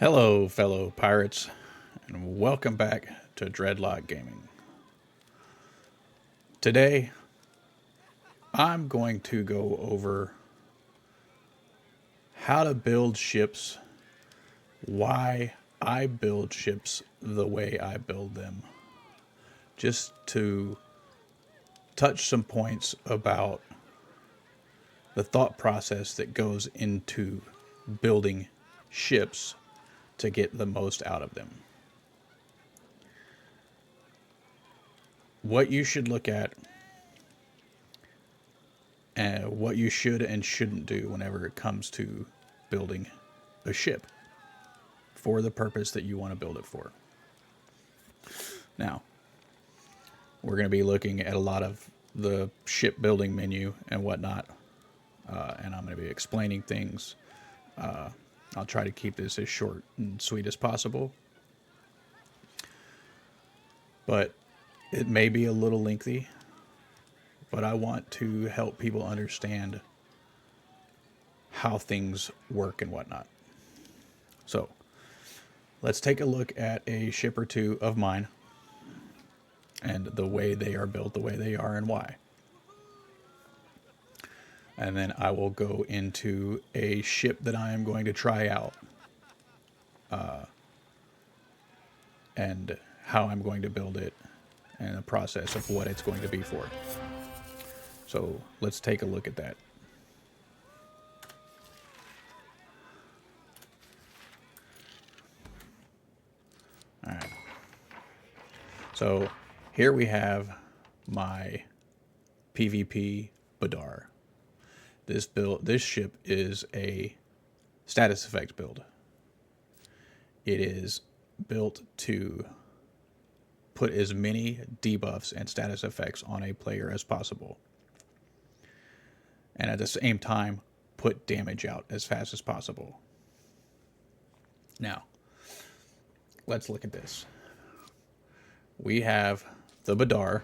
Hello, fellow pirates, and welcome back to Dreadlock Gaming. Today, I'm going to go over how to build ships, why I build ships the way I build them, just to touch some points about the thought process that goes into building ships to get the most out of them. What you should look at and what you should and shouldn't do whenever it comes to building a ship for the purpose that you want to build it for. Now, we're going to be looking at a lot of the shipbuilding menu and whatnot, and I'm going to be explaining things. I'll try to keep this as short and sweet as possible, but it may be a little lengthy, but I want to help people understand how things work and whatnot. So, let's take a look at a ship or two of mine and the way they are built, the way they are, and why. And then I will go into a ship that I am going to try out and how I'm going to build it and the process of what it's going to be for. So let's take a look at that. All right. So here we have my PvP Badar. This ship is a status effect build. It is built to put as many debuffs and status effects on a player as possible, and at the same time put damage out as fast as possible. Now, let's look at this. We have the Badar,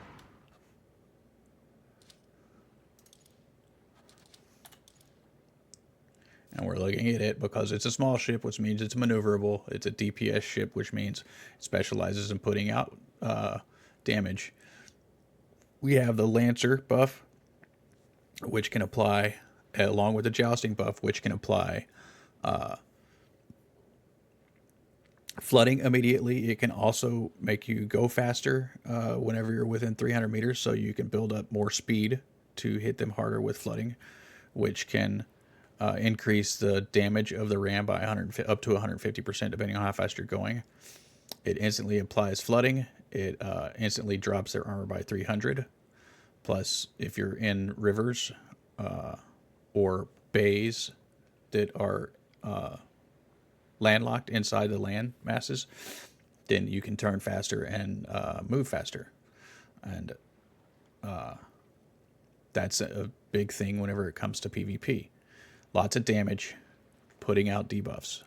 and we're looking at it because it's a small ship, which means it's maneuverable. It's a DPS ship, which means it specializes in putting out damage. We have the Lancer buff, which can apply, along with the Jousting buff, which can apply flooding immediately. It can also make you go faster whenever you're within 300 meters, so you can build up more speed to hit them harder with flooding, which can increase the damage of the ram by up to 150%, depending on how fast you're going. It instantly applies flooding. It instantly drops their armor by 300. Plus, if you're in rivers or bays that are landlocked inside the land masses, then you can turn faster and move faster. And that's a big thing whenever it comes to PvP. Lots of damage, putting out debuffs.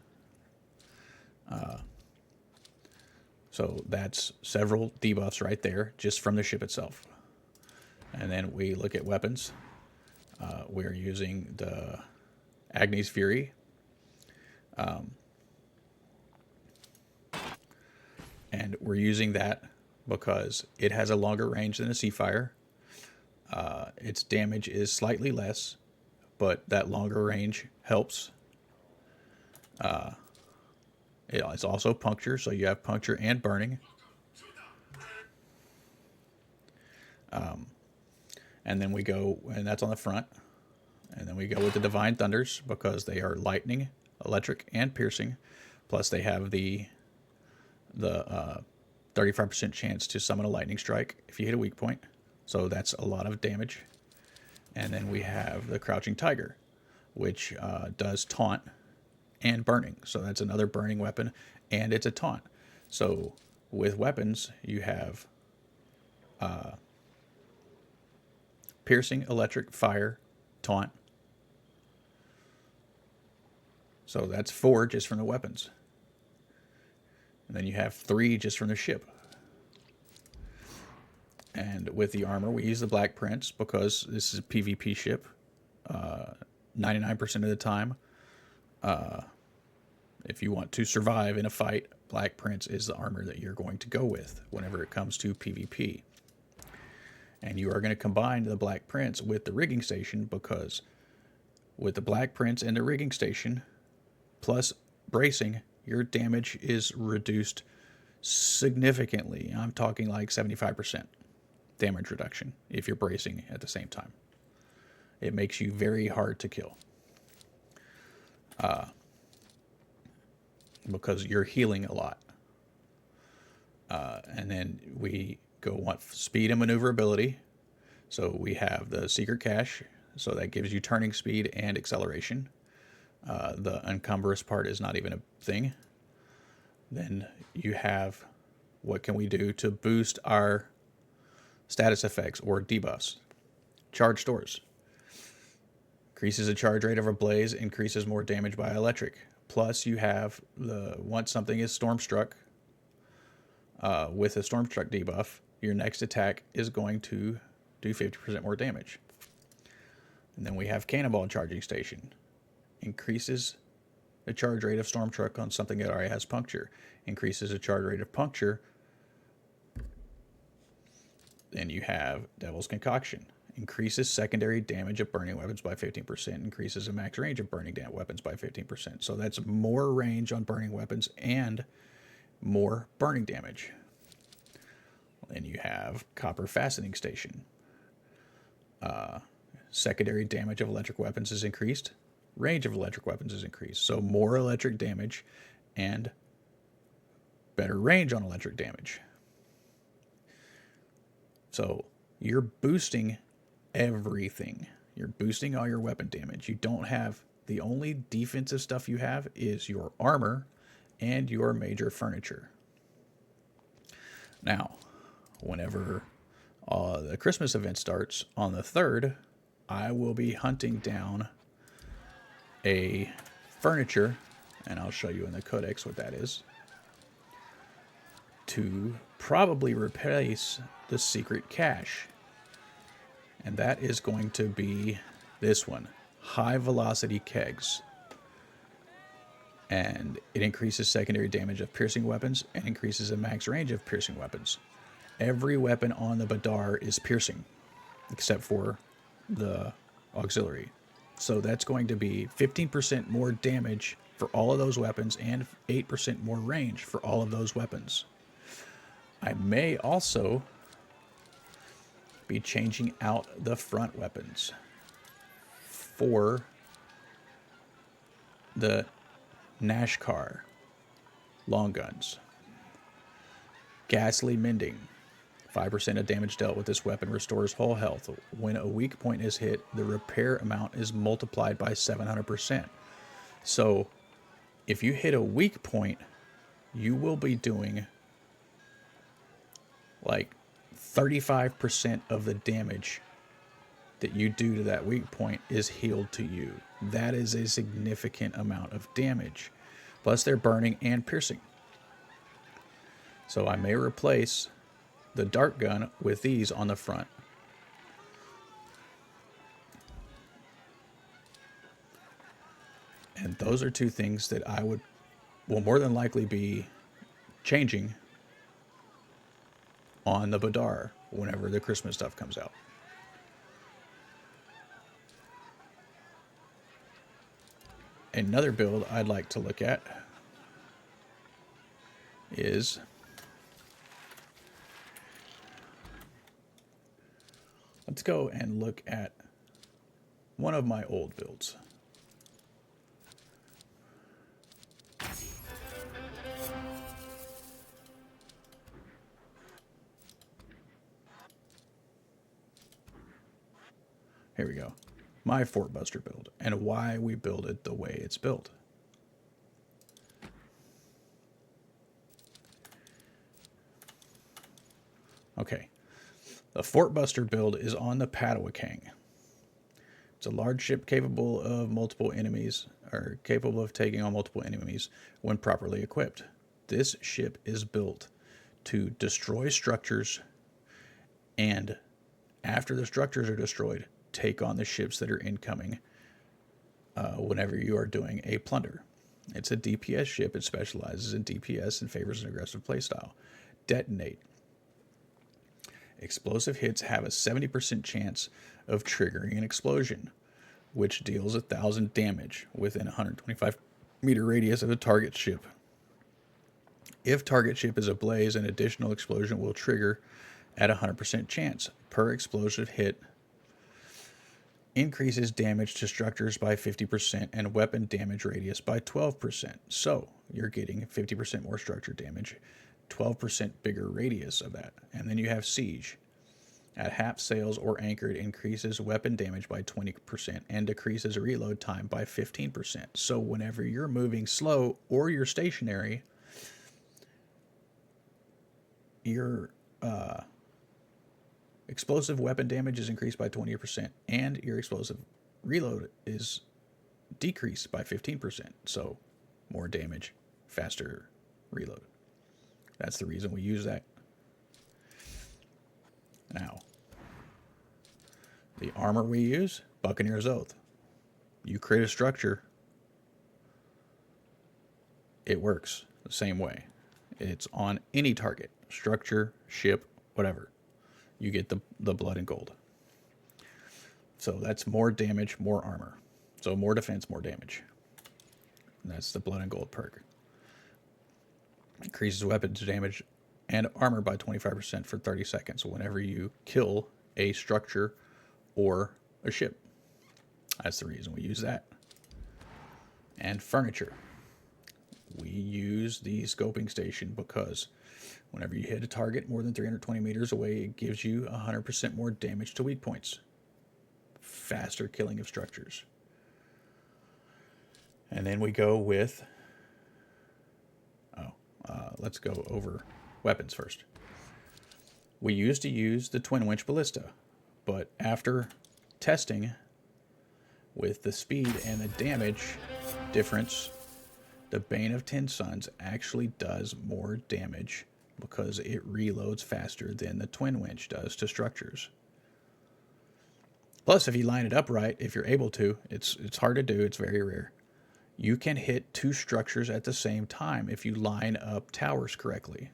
So that's several debuffs right there, just from the ship itself. And then we look at weapons. We're using the Agni's Fury. And we're using that because it has a longer range than a Seafire. Its damage is slightly less, but that longer range helps. It's also puncture, so you have puncture and burning. And then we go, and that's on the front. And then we go with the Divine Thunders because they are lightning, electric, and piercing. Plus they have the 35% chance to summon a lightning strike if you hit a weak point. So that's a lot of damage. And then we have the Crouching Tiger, which does taunt and burning. So that's another burning weapon, and it's a taunt. So with weapons, you have piercing, electric, fire, taunt. So that's 4 just from the weapons. And then you have 3 just from the ship. And with the armor, we use the Black Prince because this is a PvP ship. 99% of the time, If you want to survive in a fight, Black Prince is the armor that you're going to go with whenever it comes to PvP. And you are going to combine the Black Prince with the rigging station, because with the Black Prince and the rigging station plus bracing, your damage is reduced significantly. I'm talking like 75% damage reduction if you're bracing at the same time. It makes you very hard to kill. Because you're healing a lot. And then we go on speed and maneuverability. So we have the secret cache, so that gives you turning speed and acceleration. The encumbrous part is not even a thing. Then you have what can we do to boost our status effects or debuffs. Charge stores. Increases the charge rate of a blaze, increases more damage by electric. Plus you have once something is stormstruck, with a stormstruck debuff, your next attack is going to do 50% more damage. And then we have Cannonball Charging Station. Increases the charge rate of Stormstruck on something that already has puncture. Increases the charge rate of puncture. Then you have Devil's Concoction. Increases secondary damage of burning weapons by 15%. Increases the max range of burning weapons by 15%. So that's more range on burning weapons and more burning damage. Then you have Copper Fastening Station. Secondary damage of electric weapons is increased. Range of electric weapons is increased. So more electric damage and better range on electric damage. So you're boosting everything. You're boosting all your weapon damage. You don't have, the only defensive stuff you have is your armor and your major furniture. Now, whenever the Christmas event starts on the 3rd, I will be hunting down a furniture, and I'll show you in the codex what that is, to probably replace the secret cache. And that is going to be this one, High Velocity Kegs. And it increases secondary damage of piercing weapons and increases the max range of piercing weapons. Every weapon on the Badar is piercing, except for the auxiliary. So that's going to be 15% more damage for all of those weapons and 8% more range for all of those weapons. I may also be changing out the front weapons for the Nashkar long guns. Ghastly Mending. 5% of damage dealt with this weapon restores whole health. When a weak point is hit, the repair amount is multiplied by 700%. So if you hit a weak point, you will be doing like 35% of the damage that you do to that weak point is healed to you. That is a significant amount of damage. Plus they're burning and piercing. So I may replace the dart gun with these on the front. And those are two things that I will more than likely be changing on the Badar whenever the Christmas stuff comes out. Another build I'd like to look at is let's go and look at one of my old builds. Here we go. My Fort Buster build and why we build it the way it's built. Okay. The Fort Buster build is on the Padawakang. It's a large ship capable of multiple enemies, or capable of taking on multiple enemies when properly equipped. This ship is built to destroy structures, and after the structures are destroyed, take on the ships that are incoming whenever you are doing a plunder. It's a DPS ship. It specializes in DPS and favors an aggressive playstyle. Detonate. Explosive hits have a 70% chance of triggering an explosion, which deals 1,000 damage within a 125-meter radius of a target ship. If target ship is ablaze, an additional explosion will trigger at a 100% chance per explosive hit. Increases damage to structures by 50% and weapon damage radius by 12%. So you're getting 50% more structure damage, 12% bigger radius of that. And then you have siege. At half sails or anchored, increases weapon damage by 20% and decreases reload time by 15%. So whenever you're moving slow or you're stationary, your explosive weapon damage is increased by 20% and your explosive reload is decreased by 15%. So more damage, faster reload. That's the reason we use that. Now, the armor we use, Buccaneers Oath. You create a structure, it works the same way. It's on any target, structure, ship, whatever. You get the blood and gold. So that's more damage, more armor. So more defense, more damage. And that's the blood and gold perk. Increases weapons damage and armor by 25% for 30 seconds whenever you kill a structure or a ship. That's the reason we use that. And furniture. We use the scoping station because whenever you hit a target more than 320 meters away, it gives you 100% more damage to weak points. Faster killing of structures. And then we go with... let's go over weapons first. We used to use the Twin Winch Ballista, but after testing with the speed and the damage difference, the Bane of Ten Suns actually does more damage because it reloads faster than the Twin Winch does to structures. Plus, if you line it up right, if you're able to, it's hard to do, it's very rare. You can hit two structures at the same time if you line up towers correctly.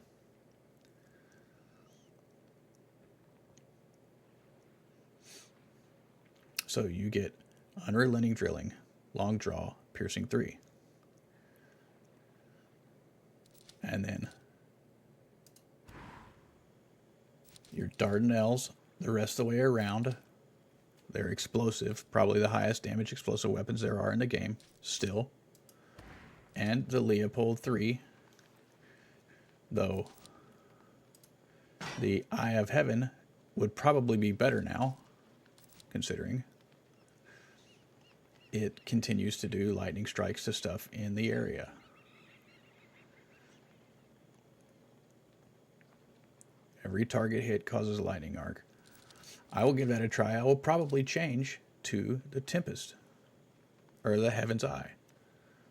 So you get Unrelenting Drilling, Long Draw, Piercing 3. And then your Dardanelles the rest of the way around. They're explosive, probably the highest damage explosive weapons there are in the game, still. And the Leopold 3, though the Eye of Heaven would probably be better now, considering it continues to do lightning strikes to stuff in the area. Every target hit causes a lightning arc. I will give that a try. I will probably change to the Tempest, or the Heaven's Eye,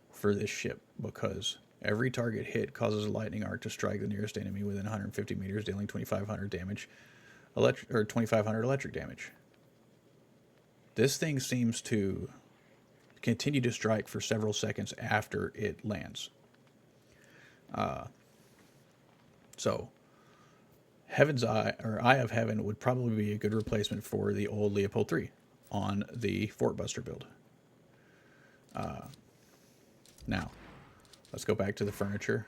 for this ship, because every target hit causes a lightning arc to strike the nearest enemy within 150 meters, dealing 2,500 damage, 2,500 electric damage. This thing seems to continue to strike for several seconds after it lands. So Heaven's Eye, or Eye of Heaven, would probably be a good replacement for the old Leopold 3 on the Fort Buster build. Now, let's go back to the furniture.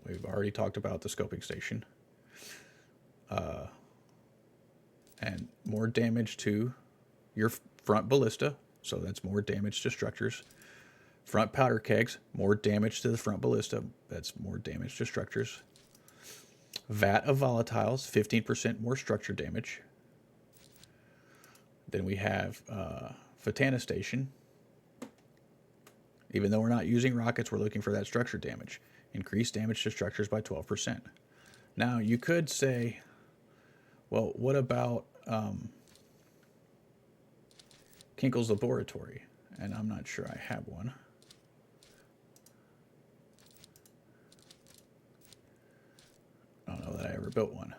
We've already talked about the scoping station. And more damage to your front ballista, so that's more damage to structures. Front powder kegs, more damage to the front ballista, that's more damage to structures. Vat of volatiles, 15% more structure damage. Then we have Fatana Station. Even though we're not using rockets, we're looking for that structure damage. Increased damage to structures by 12%. Now, you could say, well, what about Kinkle's Laboratory? And I'm not sure I have one. I don't know that I ever built one.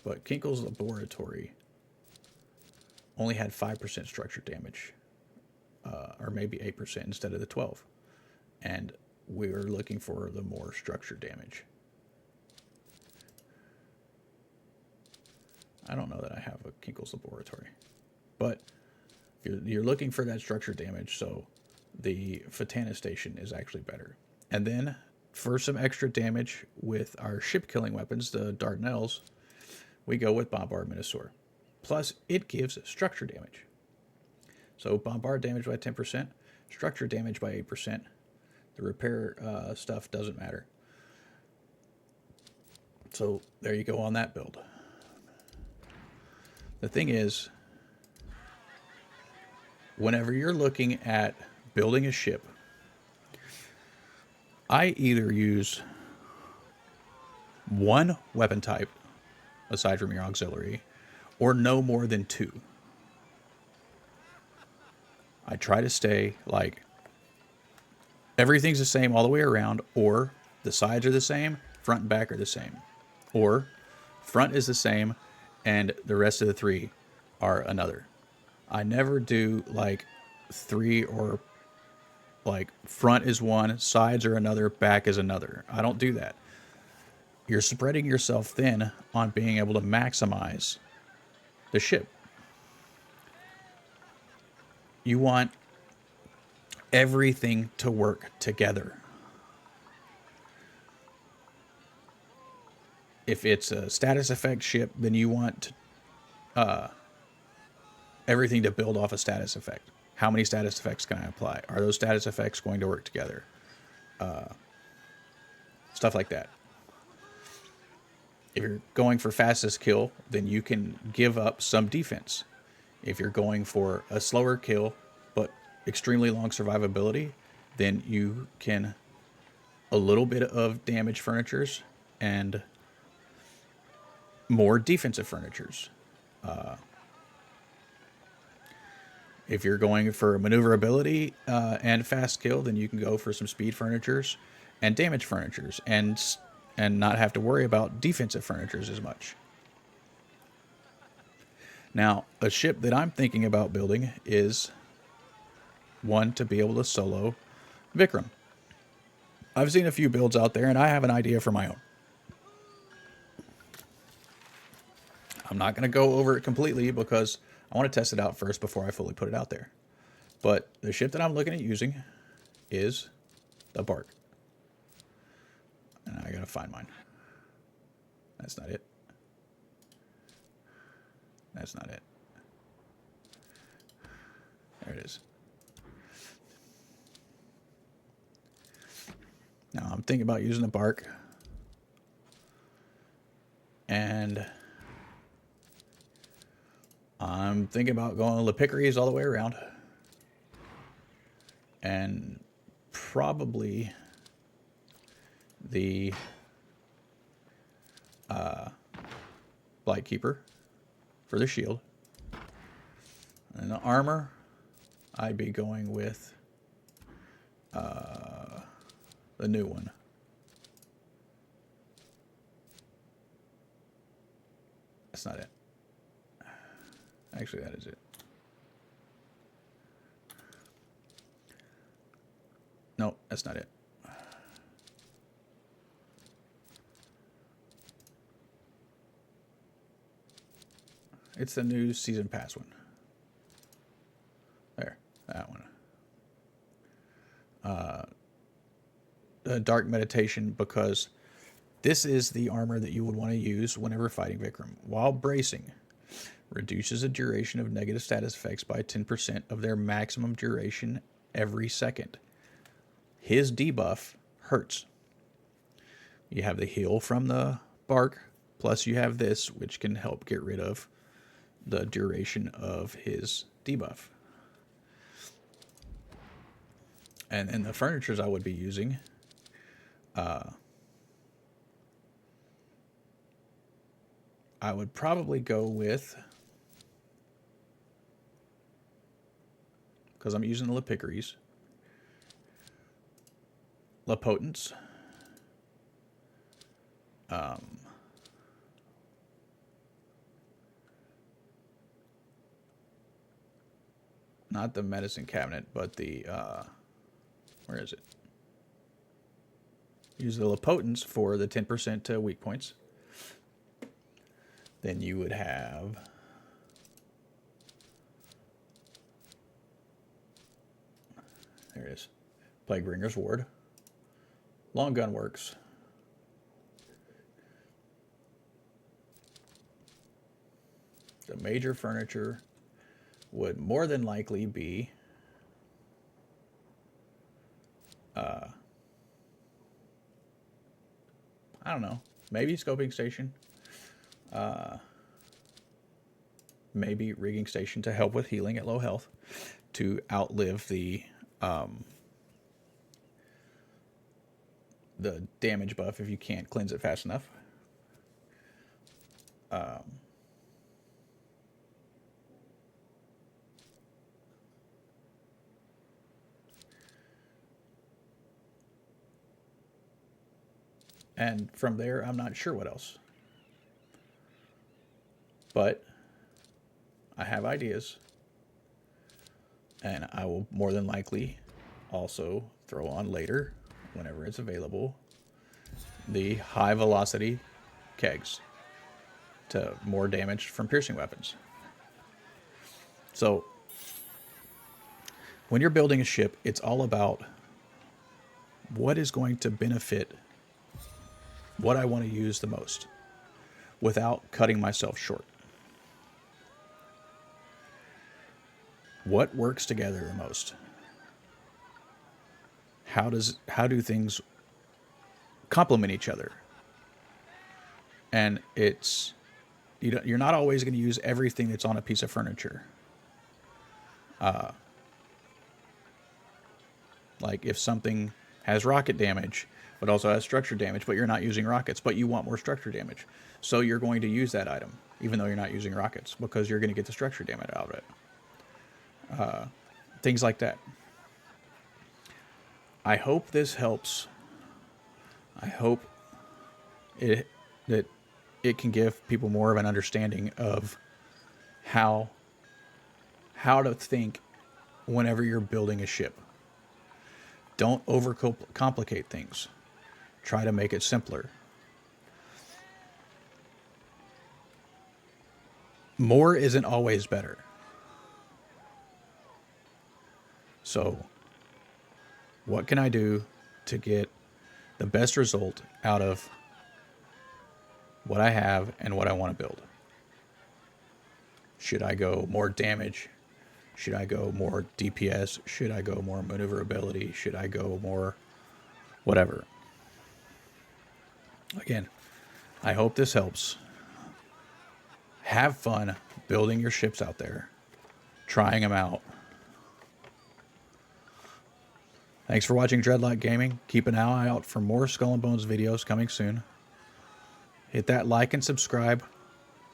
But Kinkle's Laboratory only had 5% structure damage, or maybe 8% instead of the 12. And we were looking for the more structure damage. I don't know that I have a Kinkle's Laboratory, but you're looking for that structure damage, so the Fatana Station is actually better. And then for some extra damage with our ship-killing weapons, the Dardanelles, we go with Bombard Minosaur. Plus, it gives structure damage. So bombard damage by 10%, structure damage by 8%. The repair stuff doesn't matter. So there you go on that build. The thing is, whenever you're looking at building a ship, I either use one weapon type, aside from your auxiliary, or no more than two. I try to stay like everything's the same all the way around, or the sides are the same, front and back are the same, or front is the same and the rest of the three are another. I never do like three, or like front is one, sides are another, back is another. I don't do that. You're spreading yourself thin on being able to maximize the ship. You want everything to work together. If it's a status effect ship, then you want everything to build off a status effect. How many status effects can I apply? Are those status effects going to work together? Stuff like that. If you're going for fastest kill, then you can give up some defense. If you're going for a slower kill, but extremely long survivability, then you can a little bit of damage furnitures and more defensive furnitures. If you're going for maneuverability and fast kill, then you can go for some speed furnitures and damage furnitures, and not have to worry about defensive furnitures as much. Now, a ship that I'm thinking about building is one to be able to solo Vikram. I've seen a few builds out there, and I have an idea for my own. I'm not going to go over it completely because I want to test it out first before I fully put it out there. But the ship that I'm looking at using is the Bark. And I got to find mine. That's not it. That's not it. There it is. Now I'm thinking about using the Bark. And I'm thinking about going Lepicaries all the way around. And probably the Blightkeeper for the shield. And the armor, I'd be going with the new one. That's not it. Actually, that is it. No, that's not it. It's the new season pass one. There, that one. The Dark Meditation, because this is the armor that you would want to use whenever fighting Vikram. While bracing, reduces the duration of negative status effects by 10% of their maximum duration every second. His debuff hurts. You have the heal from the Bark, plus you have this, which can help get rid of the duration of his debuff. And then the furnitures I would be using, I would probably go with, because I'm using the Lepicaries, Lapotence, not the medicine cabinet, but the, where is it? Use the potents for the 10% weak points. Then you would have there it is. Plaguebringer's Ward. Long Gun Works. The major furniture would more than likely be I don't know, maybe scoping station, maybe rigging station to help with healing at low health to outlive the damage buff if you can't cleanse it fast enough. And from there, I'm not sure what else. But I have ideas. And I will more than likely also throw on later, whenever it's available, the high velocity kegs to more damage from piercing weapons. So when you're building a ship, it's all about what is going to benefit what I want to use the most without cutting myself short. What works together the most? How do things complement each other? And it's you're not always going to use everything that's on a piece of furniture. Like if something has rocket damage, but also has structure damage, but you're not using rockets, but you want more structure damage. So you're going to use that item, even though you're not using rockets, because you're going to get the structure damage out of it. Things like that. I hope this helps. I hope that it can give people more of an understanding of how to think whenever you're building a ship. Don't overcomplicate things. Try to make it simpler. More isn't always better. So, what can I do to get the best result out of what I have and what I want to build? Should I go more damage? Should I go more DPS? Should I go more maneuverability? Should I go more whatever? Again, I hope this helps. Have fun building your ships out there, trying them out. Thanks for watching Dreadlock Gaming. Keep an eye out for more Skull and Bones videos coming soon. Hit that like and subscribe.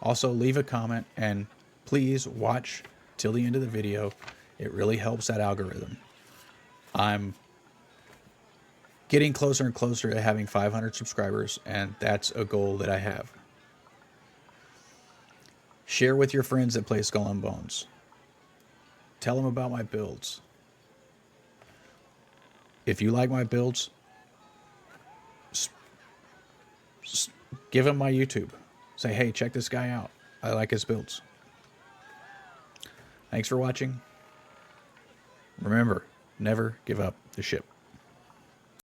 Also, leave a comment and please watch till the end of the video. It really helps that algorithm. I'm getting closer and closer to having 500 subscribers, and that's a goal that I have. Share with your friends that play Skull and Bones. Tell them about my builds. If you like my builds, give them my YouTube. Say, hey, check this guy out. I like his builds. Thanks for watching. Remember, never give up the ship.